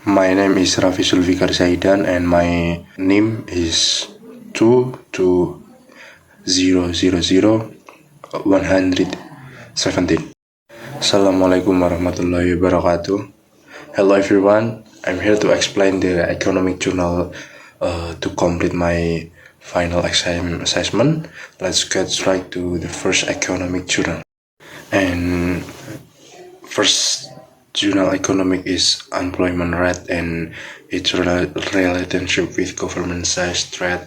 My name is Raffi Sulfikar Zaidan and my NIM is 220000117. Assalamualaikum warahmatullahi wabarakatuh. Hello everyone, I'm here to explain the economic journal to complete my final exam assessment. Let's get straight to the first economic journal. And first journal economic is unemployment rate and its relationship with government size, trade,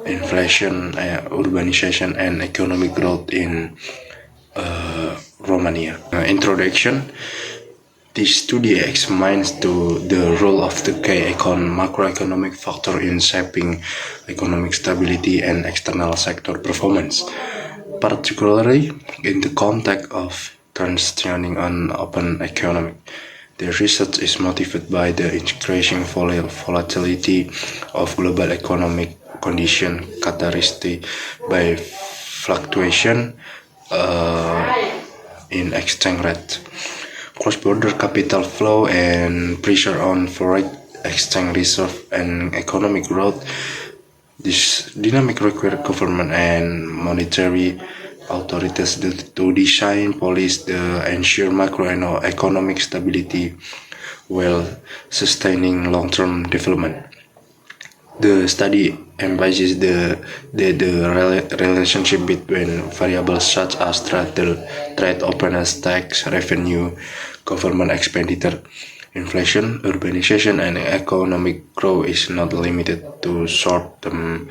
inflation, urbanization, and economic growth in Romania. Introduction. This study examines the role of the key macroeconomic factor in shaping economic stability and external sector performance, particularly in the context of transitioning an open economy. The research is motivated by the increasing volatility of global economic conditions characterized by fluctuation in exchange rate, cross-border capital flow, and pressure on foreign exchange reserve and economic growth. This dynamic requires government and monetary authorities to design policies to ensure macroeconomic stability while sustaining long-term development. The study emphasizes the relationship between variables such as trade openness, tax revenue, government expenditure, inflation, urbanization, and economic growth is not limited to short-term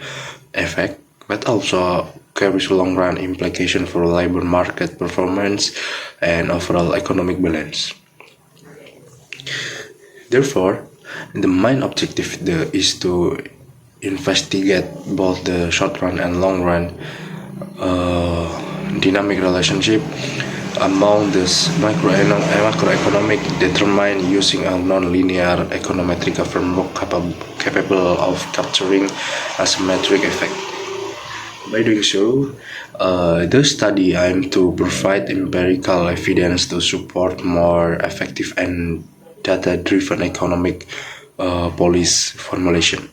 effect, but also carries long-run implications for labor market performance and overall economic balance. Therefore, the main objective is to investigate both the short-run and long-run dynamic relationship among this macroeconomic determined using a non-linear econometric framework capable of capturing asymmetric effect. By doing so, the study aimed to provide empirical evidence to support more effective and data-driven economic policy formulation.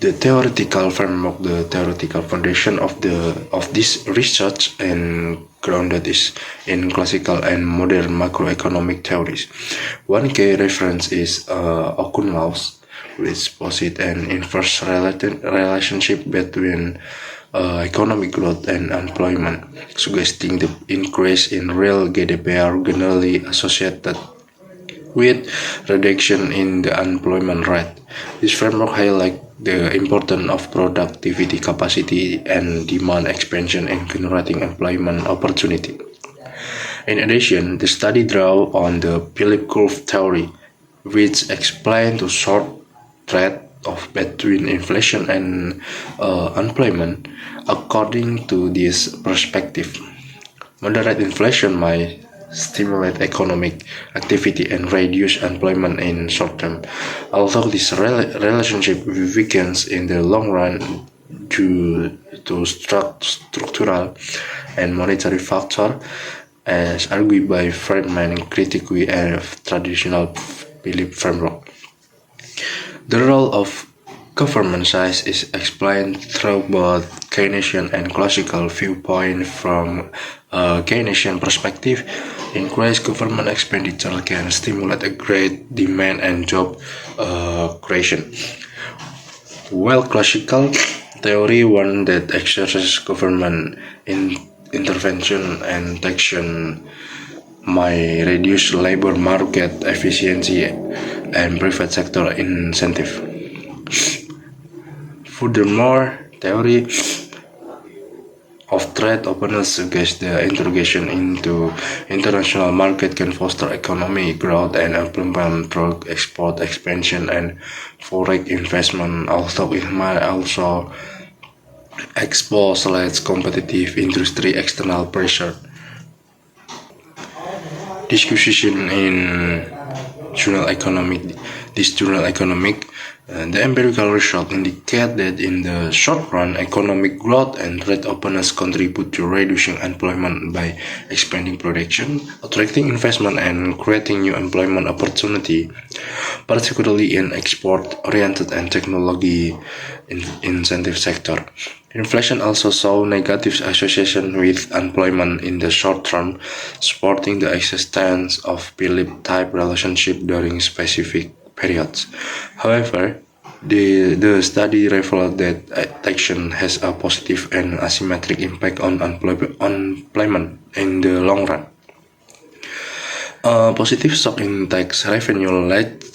The theoretical framework, the theoretical foundation of this research and grounded is in classical and modern macroeconomic theories. One key reference is Okun laws, which posit an inverse relationship between economic growth and employment, suggesting the increase in real GDP are generally associated with reduction in the unemployment rate. This framework highlights the importance of productivity capacity and demand expansion in generating employment opportunity. In addition, the study draws on the Philip curve theory, which explains the short trade-off between inflation and unemployment. According to this perspective, moderate inflation might stimulate economic activity and reduce unemployment in short term, although this relationship weakens in the long run due to structural and monetary factors, as argued by Friedman critically of traditional Philip framework. The role of government size is explained through both Keynesian and classical viewpoint. From a Keynesian perspective, increased government expenditure can stimulate a great demand and job creation, while classical theory warns that excessive government intervention and taxation might reduce labor market efficiency and private sector incentive. Furthermore, theory of trade openness suggests the integration into international market can foster economic growth and employment through export expansion and foreign investment, although it might also expose less competitive industry external pressure. Discussion in journal economic this journal economic, the empirical results indicate that in the short run, economic growth and trade openness contribute to reducing unemployment by expanding production, attracting investment, and creating new employment opportunity, particularly in export-oriented and technology-incentive sector. Inflation also saw negative association with unemployment in the short term, supporting the existence of Philip-type relationship during specific periods. However, the study revealed that action has a positive and asymmetric impact on unemployment in the long run. Positive stock index revenue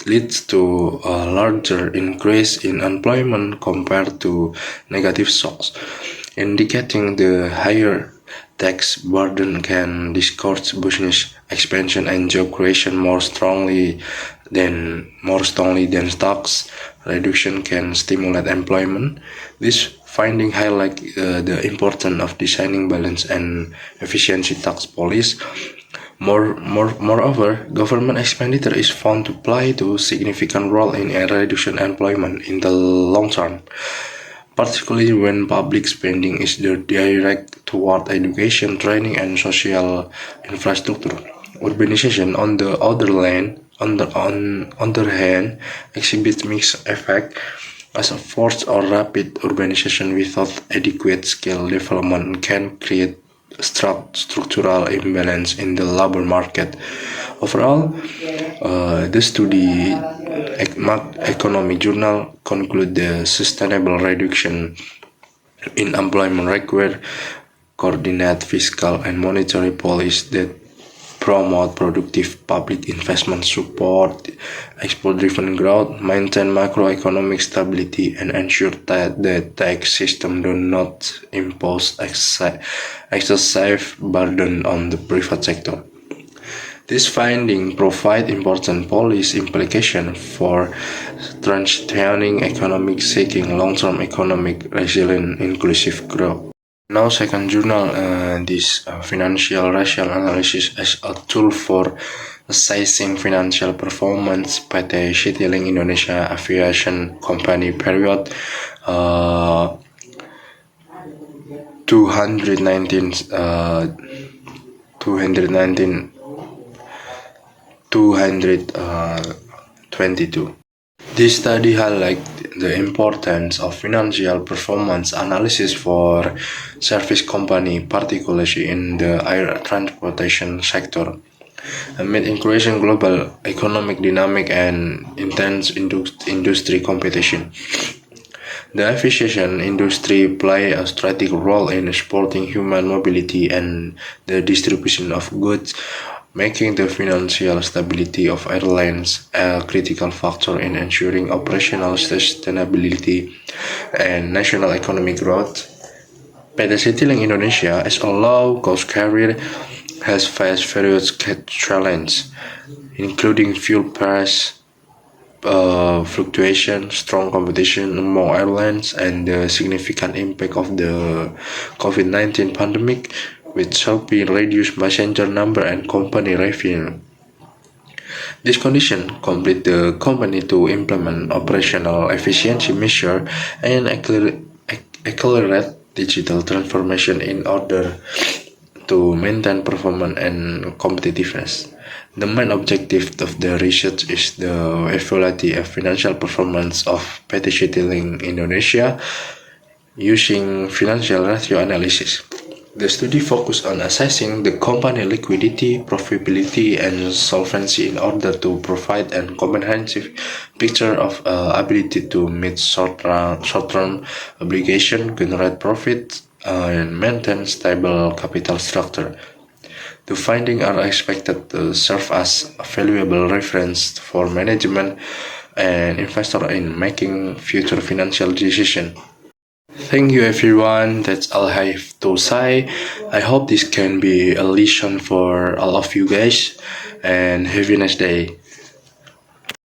leads to a larger increase in employment compared to negative shocks, indicating the higher tax burden can discourage business expansion and job creation more strongly than stocks reduction can stimulate employment. This finding highlight the importance of designing balanced and efficiency tax policies. Moreover, government expenditure is found to play a significant role in reducing employment in the long term, particularly when public spending is directed toward education, training, and social infrastructure. Urbanization, on the other hand, exhibits mixed effect, as a forced or rapid urbanization without adequate skill development can create structural imbalance in the labor market. Overall, the study Economic Journal conclude the sustainable reduction in employment require coordinate fiscal and monetary policies that promote productive public investment, support export-driven growth, maintain macroeconomic stability, and ensure that the tax system do not impose excessive burden on the private sector. This finding provide important policy implications for transitioning economic seeking long-term economic resilient inclusive growth. Now, second journal, this financial rational analysis as a tool for assessing financial performance. PT Citylink Indonesia Aviation Company period 222. This study highlights the importance of financial performance analysis for service company, particularly in the air transportation sector. Amid increasing global economic dynamic and intense industry competition, the aviation industry plays a strategic role in supporting human mobility and the distribution of goods, making the financial stability of airlines a critical factor in ensuring operational sustainability and national economic growth. PT Citylink Indonesia, as a low-cost carrier, has faced various challenges, including fuel price fluctuation, strong competition among airlines, and the significant impact of the COVID-19 pandemic, which helped reduce passenger number and company revenue. This condition compelled the company to implement operational efficiency measures and accelerate digital transformation in order to maintain performance and competitiveness. The main objective of the research is the evaluation of financial performance of PT Citylink Indonesia using financial ratio analysis. The study focused on assessing the company liquidity, profitability, and solvency in order to provide a comprehensive picture of ability to meet short-term obligations, generate profit, and maintain stable capital structure. The findings are expected to serve as a valuable reference for management and investors in making future financial decisions. Thank you everyone, that's all I have to say. I hope this can be a lesson for all of you guys, and have a nice day.